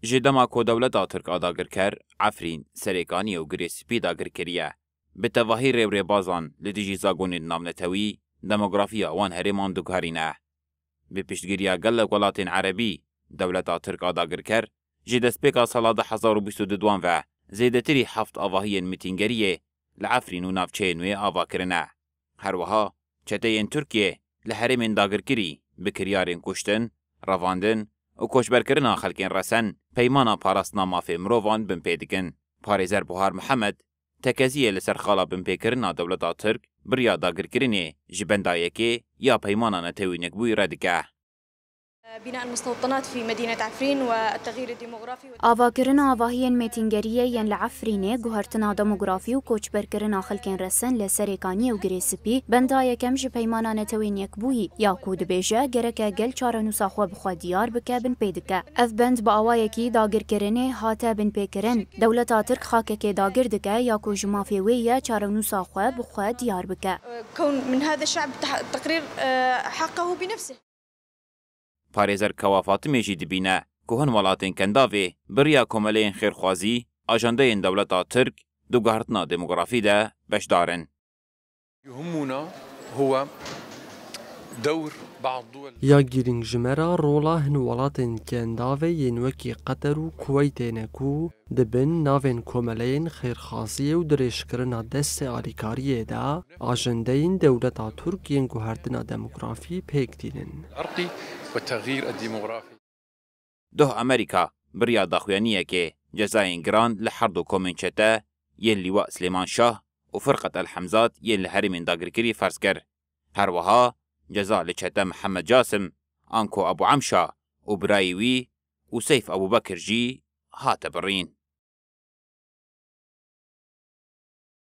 جدما کو دولتا ترک آداگر کر عفرین سریکانی و گریسپی داگر کریه. به تواهی ریو بازان لدیجی زاگونی نامنتوی دموگرافیا وان هریمان دوگهارینه. به پشتگیریا گلک ولاتین عربی دولتا ترک آداگر کر جدسپیکا سالا 2022 و زیدتری هفت آواهی میتینگریه لعفرین و نافچه نوی آوا کرنه. هر وها چته ترکیه لحرمین داگر کری بکریارین کشتن، رواندن و کشبرکرنا خلکین رسن پیمانا پاراستنا مافی مروان بمپیدکن. پاریزر بوهار محمد تکزیه لسر خالا بمپیکرنا دولتا ترک بریا داگر کرنه جبندایکی یا پیمانا نتوینک بوی ردکه. بناء المستوطنات في مدينة عفرين والتغيير الديموغرافي آواكرنا آواهين ميتنجرية ين لعفرينه جوهرتنا ديموغرافي وكوچبركرنا خلكين رسن لسريكاني وغريسبي بندايا كم جبيمانا نتوين يكبوي ياكود بيجا جركا جل چارنو ساخوا بخوا ديار بكابن بيدكا اف بند بآوايكي داگر كرنه هاتا بن بيكرن دولتا ترك خاككي داگر دكا ياكو جمافيوية چارنو ساخوا بخوا ديار بكا كون من هذا الشعب تقرير حقه بنفسه. پاریزر کوافات میشی دبینه که هن ولاتین کنداوی بریا کمالین خیرخوازی آجنده این دولتا ترک دوگهرتنا ديموغرافي ده بشدارن. يهمنا هو دور بعض دول یا گیرنگ جمرا رولا هن ولاتن کنداوی ینوکی قطر و کویت نکو دبن ناوین کوملین خیرخاصی و درشکرنا دست آلیکاریه دا آجنده این دولتا ترک ین گوهردنا ديموغرافي پیک دینن. الأرضي والتغيير الديموغرافي. ده أمريكا بريا داخوانية كي جزاين جران لحرد كومنشتا يلي لواء سليمان شاه وفرقة الحمزات يلي هرمين داغركري فرسكر. هروها جزاء لشتا محمد جاسم أنكو أبو عمشا وبرايوي وسيف أبو بكر جي هات برين.